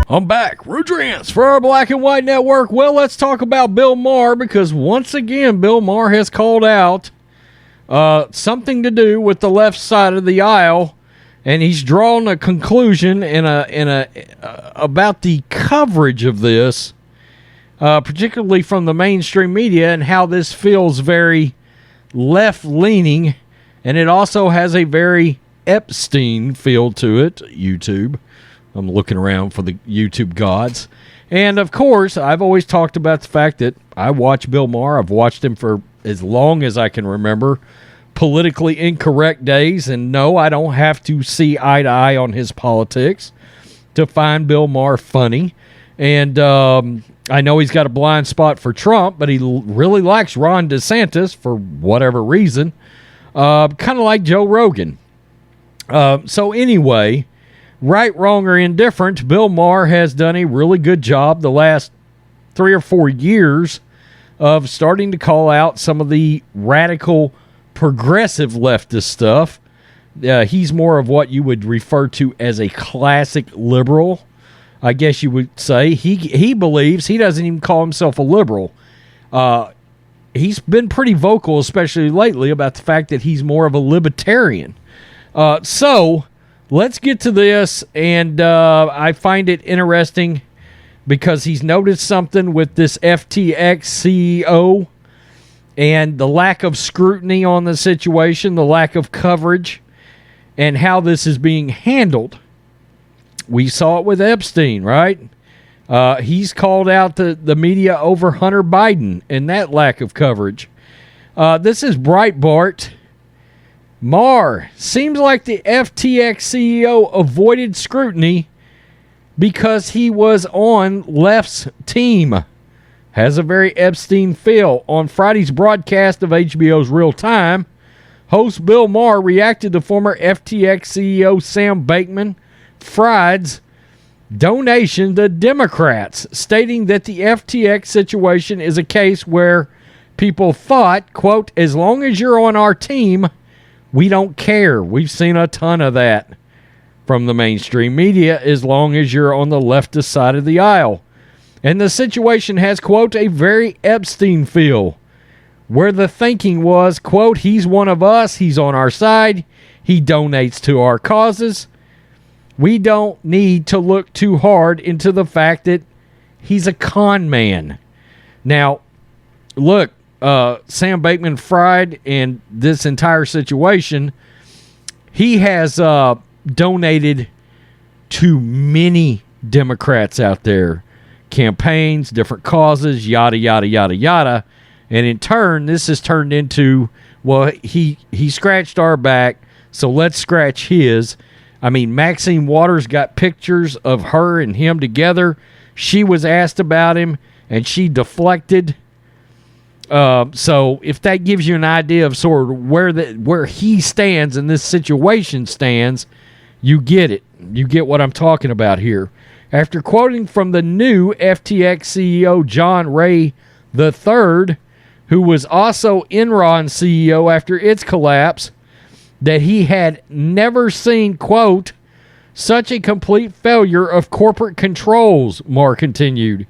I'm back. Rudrance for our Black and White Network. Well, let's talk about Bill Maher, because once again, Bill Maher has called out something to do with the left side of the aisle, and he's drawn a conclusion about the coverage of this, particularly from the mainstream media, and how this feels very left-leaning, and it also has a very Epstein feel to it. YouTube. I'm looking around for the YouTube gods. And, of course, I've always talked about the fact that I watch Bill Maher. I've watched him for as long as I can remember politically incorrect days. And, no, I don't have to see eye to eye on his politics to find Bill Maher funny. And I know he's got a blind spot for Trump, but he really likes Ron DeSantis for whatever reason. Kind of like Joe Rogan. So, anyway, right, wrong, or indifferent, Bill Maher has done a really good job the last 3 or 4 years of starting to call out some of the radical, progressive leftist stuff. He's more of what you would refer to as a classic liberal, I guess you would say. He believes, he doesn't even call himself a liberal. He's been pretty vocal, especially lately, about the fact that he's more of a libertarian. So let's get to this, and I find it interesting because he's noticed something with this FTX CEO and the lack of scrutiny on the situation, the lack of coverage, and how this is being handled. We saw it with Epstein, right? He's called out the media over Hunter Biden and that lack of coverage. This is Breitbart. Maher, seems like the FTX CEO avoided scrutiny because he was on left's team. Has a very Epstein feel. On Friday's broadcast of HBO's Real Time, host Bill Maher reacted to former FTX CEO Sam Bankman-Fried's donation to Democrats, stating that the FTX situation is a case where people thought, quote, as long as you're on our team, we don't care. We've seen a ton of that from the mainstream media, as long as you're on the leftist side of the aisle. And the situation has, quote, a very Epstein feel, where the thinking was, quote, he's one of us, he's on our side, he donates to our causes. We don't need to look too hard into the fact that he's a con man. Now, look, Sam Bankman-Fried and this entire situation, he has donated to many Democrats out there, campaigns, different causes, yada, yada, yada, yada. And in turn, this has turned into, well, he scratched our back, so let's scratch his. I mean, Maxine Waters got pictures of her and him together. She was asked about him, and she deflected. So if that gives you an idea of sort of where he stands and this situation stands, you get it. You get what I'm talking about here. After quoting from the new FTX CEO John Ray III, who was also Enron's CEO after its collapse, that he had never seen, quote, such a complete failure of corporate controls, Maher continued.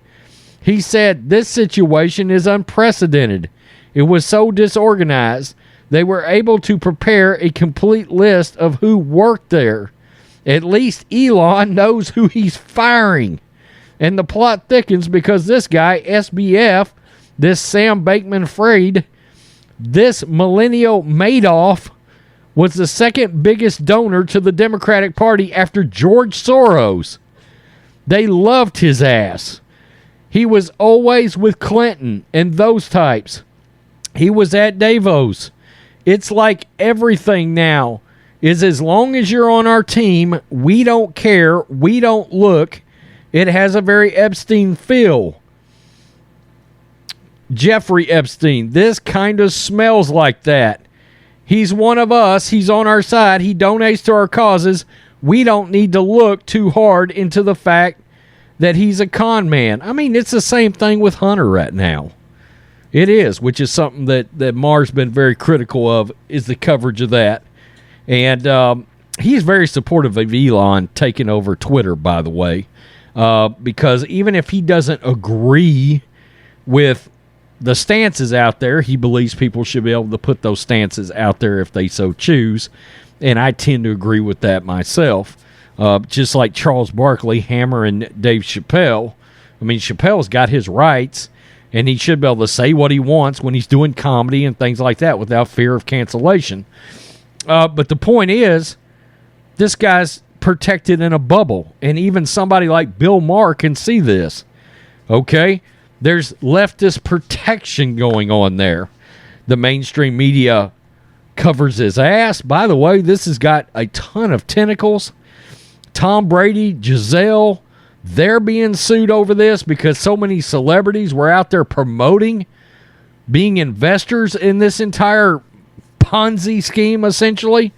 He said, this situation is unprecedented. It was so disorganized, they were able to prepare a complete list of who worked there. At least Elon knows who he's firing. And the plot thickens because this guy, SBF, this Sam Bankman-Fried, this millennial Madoff, was the second biggest donor to the Democratic Party after George Soros. They loved his ass. He was always with Clinton and those types. He was at Davos. It's like everything now is as long as you're on our team, we don't care, we don't look. It has a very Epstein feel. Jeffrey Epstein, this kind of smells like that. He's one of us, he's on our side, he donates to our causes. We don't need to look too hard into the fact that he's a con man. I mean, it's the same thing with Hunter right now. It is, which is something that Maher's been very critical of, is the coverage of that. And he's very supportive of Elon taking over Twitter, by the way. because even if he doesn't agree with the stances out there, he believes people should be able to put those stances out there if they so choose, and I tend to agree with that myself. Just like Charles Barkley hammering Dave Chappelle. I mean, Chappelle's got his rights, and he should be able to say what he wants when he's doing comedy and things like that without fear of cancellation. But the point is, this guy's protected in a bubble, and even somebody like Bill Maher can see this. Okay? There's leftist protection going on there. The mainstream media covers his ass. By the way, this has got a ton of tentacles. Tom Brady, Giselle, they're being sued over this because so many celebrities were out there promoting being investors in this entire Ponzi scheme, essentially.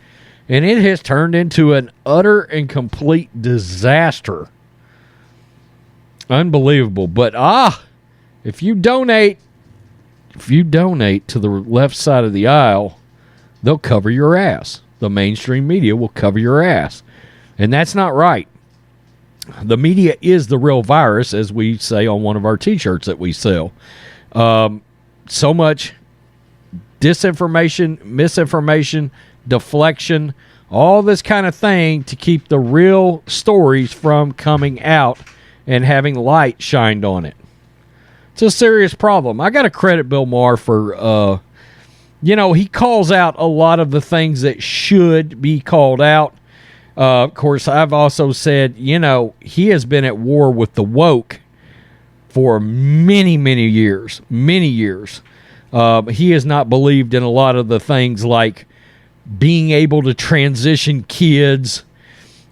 And it has turned into an utter and complete disaster. Unbelievable. But, if you donate to the left side of the aisle, they'll cover your ass. The mainstream media will cover your ass. And that's not right. The media is the real virus, as we say on one of our T-shirts that we sell. So much disinformation, misinformation, deflection, all this kind of thing to keep the real stories from coming out and having light shined on it. It's a serious problem. I got to credit Bill Maher for, he calls out a lot of the things that should be called out. Of course, I've also said, he has been at war with the woke for many, many years. Many years. He has not believed in a lot of the things like being able to transition kids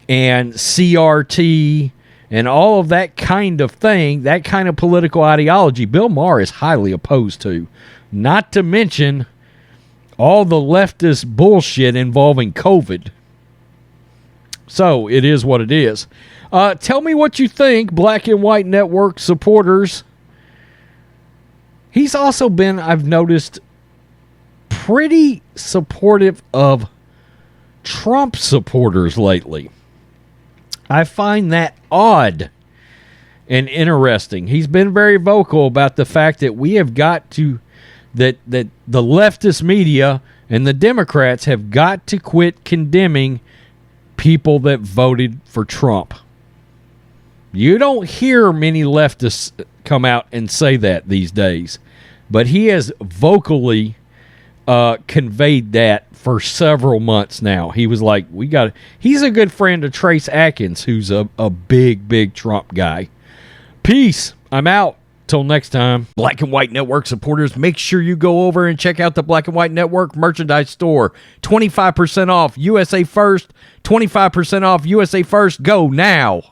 and CRT and all of that kind of thing, that kind of political ideology, Bill Maher is highly opposed to. Not to mention all the leftist bullshit involving COVID. So, it is what it is. Tell me what you think, Black and White Network supporters. He's also been, I've noticed, pretty supportive of Trump supporters lately. I find that odd and interesting. He's been very vocal about the fact that we have got to, that the leftist media and the Democrats have got to quit condemning people that voted for Trump. You don't hear many leftists come out and say that these days, but he has vocally conveyed that for several months now. He was like, he's a good friend of Trace Atkins, who's a big, big Trump guy. Peace. I'm out. Till next time. Black and White Network supporters, make sure you go over and check out the Black and White Network merchandise store. 25% off USA First. 25% off USA First. Go now.